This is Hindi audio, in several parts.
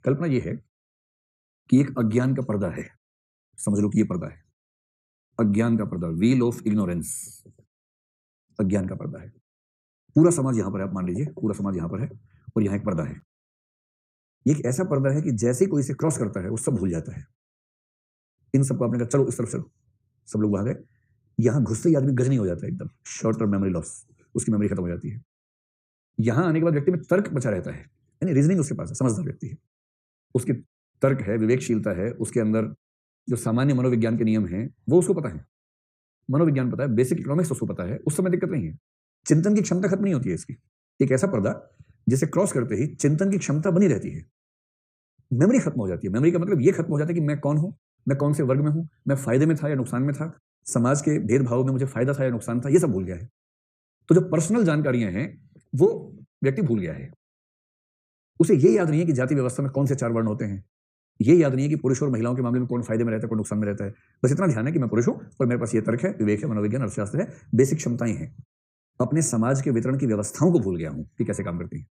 कल्पना ये है कि एक अज्ञान का पर्दा है। समझ लो कि ये पर्दा है, अज्ञान का पर्दा, व्हील ऑफ इग्नोरेंस। अज्ञान का पर्दा है, पूरा समाज यहां पर है। आप मान लीजिए पूरा समाज यहां पर है और यहां एक पर्दा है। ये एक ऐसा पर्दा है कि जैसे ही कोई इसे क्रॉस करता है वो सब भूल जाता है। इन सबको आपने कहा चलो इस तरफ चलो, सब लोग वहां गए। यहां घुसते ही आदमी गजनी हो जाता है, एकदम शॉर्ट टर्म मेमोरी लॉस, उसकी मेमोरी खत्म हो जाती है। यहां आने के बाद व्यक्ति में तर्क बचा रहता है, यानी रीजनिंग उसके पास है, समझदार व्यक्ति है, उसके तर्क है, विवेकशीलता है, उसके अंदर जो सामान्य मनोविज्ञान के नियम हैं वो उसको पता है, मनोविज्ञान पता है, बेसिक इकोनॉमिक्स उसको पता है, उस समय दिक्कत नहीं है। चिंतन की क्षमता खत्म नहीं होती है इसकी। एक ऐसा पर्दा जिसे क्रॉस करते ही चिंतन की क्षमता बनी रहती है, मेमोरी खत्म हो जाती है। मेमोरी का मतलब ये खत्म हो जाता है कि मैं कौन हूं, मैं कौन से वर्ग में हूं, मैं फायदे में था या नुकसान में था, समाज के भेदभाव में मुझे फायदा था या नुकसान था, ये सब भूल गया है। तो जो पर्सनल जानकारियां हैं वो व्यक्ति भूल गया है। उसे ये याद नहीं है कि जाति व्यवस्था में कौन से 4 वर्ण होते हैं, ये याद नहीं है कि पुरुष और महिलाओं के मामले में कौन फायदे में रहता है, कौन नुकसान में रहता है। बस इतना ध्यान है कि मैं पुरुष हूं और मेरे पास ये तर्क है, विवेक है, मनोविज्ञान, अर्थशास्त्र है, बेसिक क्षमताएं हैं। अपने समाज के वितरण की व्यवस्थाओं को भूल गया हूं कि कैसे काम करती है।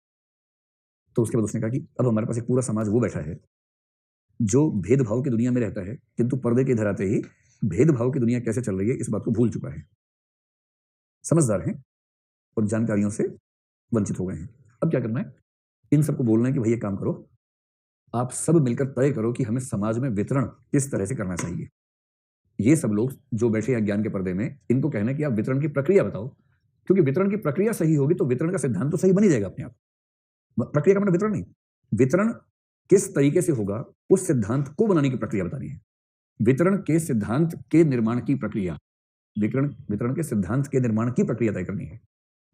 तो उसके बाद उसने कहा कि अब हमारे पास एक पूरा समाज वो बैठा है जो भेदभाव की दुनिया में रहता है, किंतु पर्दे के इधर आते ही भेदभाव की दुनिया कैसे चल रही है इस बात को भूल चुका है। समझदार हैं और जानकारियों से वंचित हो गए हैं। अब क्या करना है, इन सबको बोलना है कि भाई ये काम करो, आप सब मिलकर तय करो कि हमें समाज में वितरण किस तरह से करना चाहिए। ये सब लोग जो बैठे हैं ज्ञान के पर्दे में, इनको कहना है कि आप वितरण की प्रक्रिया बताओ, क्योंकि वितरण की प्रक्रिया सही होगी तो वितरण का सिद्धांत तो सही बन ही जाएगा अपने आप। प्रक्रिया का मतलब वितरण नहीं, वितरण किस तरीके से होगा उस सिद्धांत को बनाने की प्रक्रिया बतानी है। वितरण के सिद्धांत के निर्माण की प्रक्रिया, वितरण वितरण के सिद्धांत के निर्माण की प्रक्रिया तय करनी है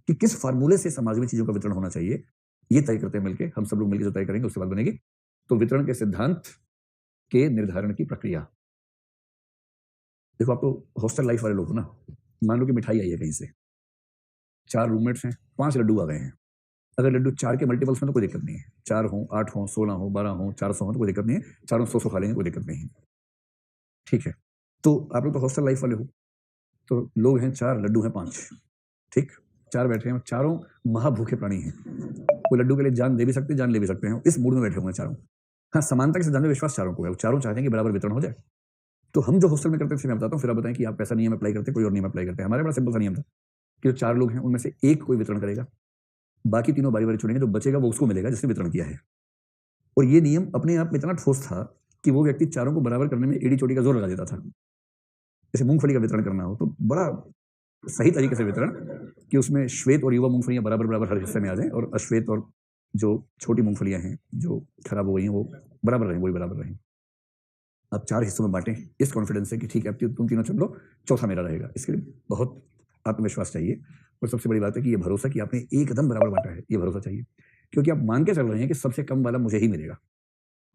कि किस फार्मूले से समाज में चीजों का वितरण होना चाहिए। ये तय करते हैं मिलके, हम सब लोग मिलकर जो तय करेंगे उसके बाद बनेगी। तो वितरण के सिद्धांत के निर्धारण की प्रक्रिया। देखो आप तो हॉस्टल लाइफ वाले लोग हो ना, मान लो कि मिठाई आई है कहीं से, 4 रूममेट्स हैं, 5 लड्डू आ गए हैं। अगर लड्डू 4 के मल्टीपल्स में तो कोई दिक्कत नहीं है, 4 हो, 8 हो, 16 हो, 12 हो, 400 हो तो कोई दिक्कत नहीं है, चारों 100 खा लेंगे, कोई दिक्कत नहीं है। ठीक है, तो आप लोग तो हॉस्टल लाइफ वाले हो, तो लोग हैं 4, लड्डू हैं 5। ठीक, 4 बैठे हैं, चारों महाभूखे प्राणी हैं, कोई लड्डू के लिए जान दे भी सकते हैं, जान ले भी सकते हैं, इस मूड में बैठे हुए हैं चारों। हाँ, समानता के सिद्धांत में विश्वास चारों को है, चारों चाहते हैं कि बराबर वितरण हो जाए। तो हम जो हॉस्टल में करते थे मैं बताता हूँ, फिर आप बताएं कि आप कैसा नियम अप्लाई करते, कोई और नियम अप्लाई करते हैं। हमारे बड़ा सिंपल सा नियम था कि जो 4 लोग हैं उनमें से एक कोई वितरण करेगा, बाकी तीनों बारी बारी छोड़ेंगे, जो बचेगा वो उसको मिलेगा जिसने वितरण किया है। और ये नियम अपने आप में इतना ठोस था कि वो व्यक्ति चारों को बराबर करने में एड़ी चोटी का जोर लगा देता था। जैसे मूंगफली का वितरण करना हो तो बड़ा सही तरीके से वितरण कि उसमें श्वेत और युवा मूंगफलियां बराबर बराबर हर हिस्से में आ जाए, और अश्वेत और जो छोटी मूंगफलियां हैं जो खराब हो गई हैं वो बराबर रहें, वही बराबर रहें। आप 4 हिस्सों में बांटें इस कॉन्फिडेंस से कि ठीक है अब तुम तीनों चुन लो, चौथा मेरा रहेगा। इसके लिए बहुत आत्मविश्वास चाहिए, और सबसे बड़ी बात है कि ये भरोसा कि आपने एकदम बराबर बांटा है, ये भरोसा चाहिए, क्योंकि आप मान के चल रहे हैं कि सबसे कम वाला मुझे ही मिलेगा।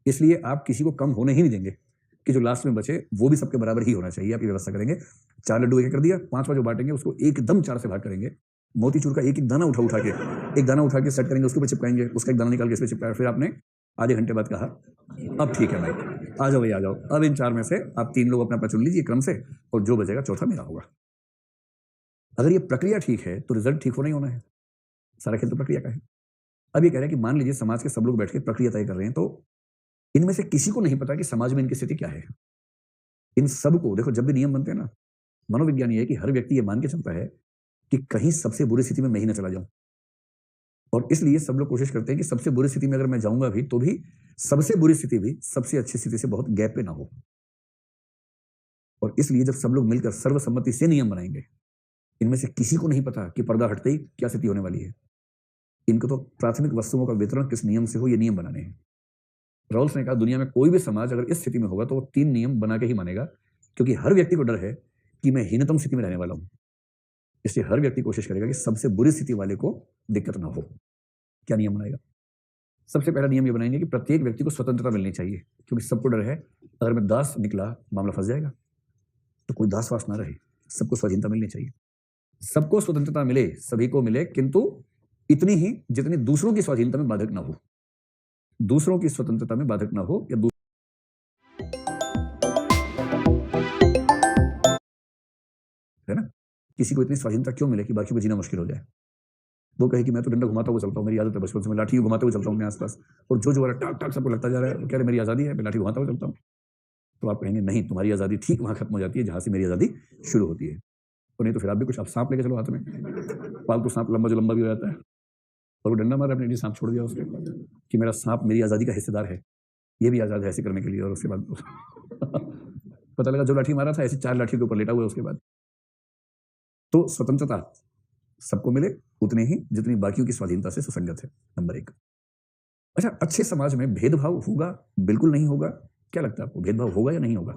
इसलिए आप किसी को कम होने ही नहीं देंगे कि जो लास्ट में बचे वो भी सबके बराबर ही होना चाहिए। आप ये व्यवस्था करेंगे, 4 लड्डू एक कर दिया, 5वां जो बांटेंगे उसको एकदम 4 से भाग करेंगे। मोतीचूर का एक एक दाना उठा उठा के, एक दाना उठा के सेट करेंगे, उसके ऊपर चिपकाएंगे, उसका एक दाना निकाल के इस पे चिपकाया। फिर आपने आधे घंटे बाद कहा अब ठीक है भाई, आ जाओ भाई आ जाओ, अब इन 4 में से आप 3 लोग अपना अपना चुन लीजिए क्रम से, और जो बचेगा चौथा मेरा होगा। अगर ये प्रक्रिया ठीक है तो रिजल्ट ठीक होना ही होना है, सारा खेल तो प्रक्रिया का है। अब ये कह रहे हैं कि मान लीजिए समाज के सब लोग बैठ के प्रक्रिया तय कर रहे हैं, तो इनमें से किसी को नहीं पता कि समाज में इनकी स्थिति क्या है। इन सब को देखो, जब भी नियम बनते हैं ना, मनोविज्ञान ये है कि हर व्यक्ति ये मान के चलता है कि कहीं सबसे बुरी स्थिति में मैं ही ना चला जाऊं, और इसलिए सब लोग कोशिश करते हैं कि सबसे बुरी स्थिति में अगर मैं जाऊंगा भी तो भी सबसे बुरी स्थिति भी सबसे अच्छी स्थिति से बहुत गैप पे ना हो। और इसलिए जब सब लोग मिलकर सर्वसम्मति से नियम बनाएंगे, इनमें से किसी को नहीं पता कि पर्दा हटते ही क्या स्थिति होने वाली है। इनको तो प्राथमिक वस्तुओं का वितरण किस नियम से हो ये नियम बनाने हैं। रॉल्स ने कहा दुनिया में कोई भी समाज अगर इस स्थिति में होगा तो वो 3 नियम बना के ही मानेगा, क्योंकि हर व्यक्ति को डर है कि मैं हीनतम स्थिति में रहने वाला हूं। इसलिए हर व्यक्ति कोशिश करेगा कि सबसे बुरी स्थिति वाले को दिक्कत ना हो। क्या नियम बनाएगा? सबसे पहला नियम ये बनाएंगे कि प्रत्येक व्यक्ति को स्वतंत्रता मिलनी चाहिए, क्योंकि सबको डर है अगर मैं दास निकला मामला फंस जाएगा। तो कोई दासवास ना रहे, सबको स्वाधीनता मिलनी चाहिए, सबको स्वतंत्रता मिले, सभी को मिले, किंतु इतनी ही जितनी दूसरों की स्वाधीनता में बाधक ना हो, दूसरों की स्वतंत्रता में बाधक ना हो, या है ना, किसी को इतनी स्वाधीनता क्यों मिले कि बाकी को जीना मुश्किल हो जाए। वो कहे कि मैं तो डंडा घुमाता हुआ चलता हूँ, मेरी आदत है बचपन से, मैं लाठी घुमाते हुए चलता हूँ अपने आसपास, और जो वाला टाक टाक सबको लगता जा रहा है, वो कह रहे मेरी आज़ादी है, मैं लाठी घुमाता हुआ चलता हूँ। तो आप कहेंगे नहीं, तुम्हारी आज़ादी ठीक वहाँ खत्म हो जाती है जहाँ से मेरी आज़ादी शुरू होती है। तो नहीं तो फिर आप भी कुछ आप सांप लेके चलो हाथ में, पालतू सांप लंबा जो लंबा भी हो जाता है, और वो डंडा मारा, अपने लिए सांप छोड़ दिया उसके कि मेरा सांप मेरी आज़ादी का हिस्सेदार है, ये भी आज़ाद है ऐसे करने के लिए। और उसके बाद पता लगा जो लाठी मारा था ऐसे 4 लाठियों के ऊपर लेटा हुआ है उसके बाद। तो स्वतंत्रता सबको मिले उतने ही जितनी बाकियों की स्वाधीनता से सुसंगत है, नंबर 1। अच्छा, अच्छे समाज में भेदभाव होगा, बिल्कुल नहीं होगा? क्या लगता है आपको, भेदभाव होगा या नहीं होगा?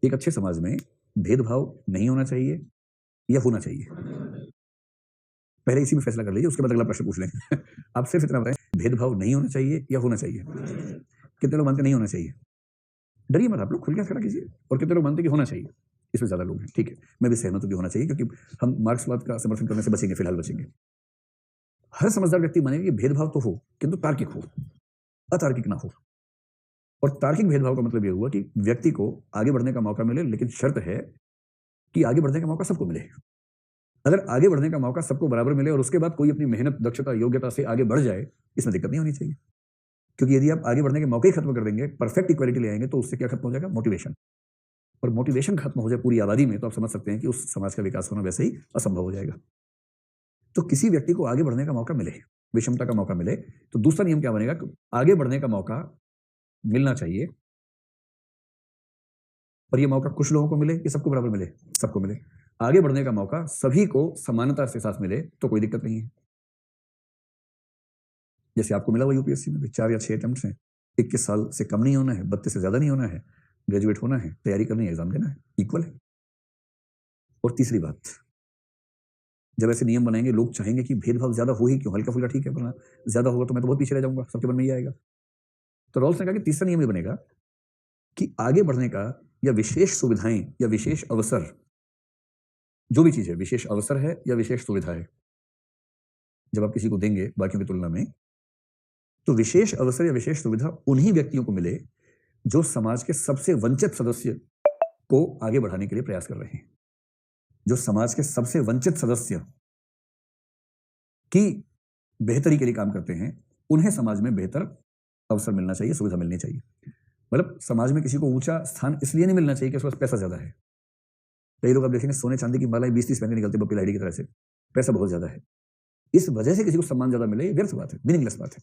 एक अच्छे समाज में भेदभाव नहीं होना चाहिए या होना चाहिए? पहले इसी में फैसला कर लीजिए, उसके बाद अगला प्रश्न पूछ लेंगे। आप सिर्फ इतना बताएं, भेदभाव नहीं होना चाहिए या होना चाहिए? कितने लोग मानते नहीं होना चाहिए? डरिए मत, आप लोग खुल के खड़ा कीजिए। और कितने लोग मानते कि होना चाहिए? इसमें ज्यादा लोग हैं, ठीक है, मैं भी सहमत हूं कि होना चाहिए, क्योंकि हम मार्क्सवाद का समर्थन करने से बचेंगे, फिलहाल बचेंगे। हर समझदार व्यक्ति मानेगा कि भेदभाव तो हो, किंतु तार्किक हो, अतार्किक ना हो। और तार्किक भेदभाव का मतलब यह हुआ कि व्यक्ति को आगे बढ़ने का मौका मिले, लेकिन शर्त है कि आगे बढ़ने का मौका सबको मिले। अगर आगे बढ़ने का मौका सबको बराबर मिले और उसके बाद कोई अपनी मेहनत, दक्षता, योग्यता से आगे बढ़ जाए, इसमें दिक्कत नहीं होनी चाहिए। क्योंकि यदि आप आगे बढ़ने के मौके ही खत्म कर देंगे, परफेक्ट इक्वालिटी ले आएंगे, तो उससे क्या खत्म हो जाएगा? मोटिवेशन। और मोटिवेशन खत्म हो जाए पूरी आबादी में, तो आप समझ सकते हैं कि उस समाज का विकास होना वैसे ही असंभव हो जाएगा। तो किसी व्यक्ति को आगे बढ़ने का मौका मिले, विषमता का मौका मिले, तो दूसरा नियम क्या बनेगा? आगे बढ़ने का मौका मिलना चाहिए, और ये मौका कुछ लोगों को मिले कि सबको बराबर मिले? सबको मिले। आगे बढ़ने का मौका सभी को समानता से साथ मिले तो कोई दिक्कत नहीं है। जैसे आपको मिला हुआ यूपीएससी में 4 या 6 अटेम्प्ट्स हैं, 21 साल से कम नहीं होना है, 32 से ज्यादा नहीं होना है, ग्रेजुएट होना है, तैयारी करनी है, एग्जाम देना है, इक्वल है। और तीसरी बात, जब ऐसे नियम बनाएंगे, लोग चाहेंगे कि भेदभाव ज्यादा हो ही क्यों, हल्का फुल्का ठीक है, वरना ज्यादा होगा तो मैं तो बहुत पीछे रह जाऊंगा, सबके मन में ये आएगा। तो रॉल्स ने कहा कि तीसरा नियम ये बनेगा कि आगे बढ़ने का या विशेष सुविधाएं या विशेष अवसर, जो भी चीज है, विशेष अवसर है या विशेष सुविधा है, जब आप किसी को देंगे बाकियों की तुलना में, तो विशेष अवसर या विशेष सुविधा उन्हीं व्यक्तियों को मिले जो समाज के सबसे वंचित सदस्य को आगे बढ़ाने के लिए प्रयास कर रहे हैं। जो समाज के सबसे वंचित सदस्य की बेहतरी के लिए काम करते हैं, उन्हें समाज में बेहतर अवसर मिलना चाहिए, सुविधा मिलनी चाहिए। मतलब समाज में किसी को ऊंचा स्थान इसलिए नहीं मिलना चाहिए कि उसके पास पैसा ज्यादा है। कई लोग आप देखेंगे सोने चांदी की मालाएं 20-30 महंगे निकलती, बप्पी लाइडी की तरह से, पैसा बहुत ज्यादा है, इस वजह से किसी को सम्मान ज्यादा मिले, ये व्यर्थ बात है, मीनिंगलेस बात है।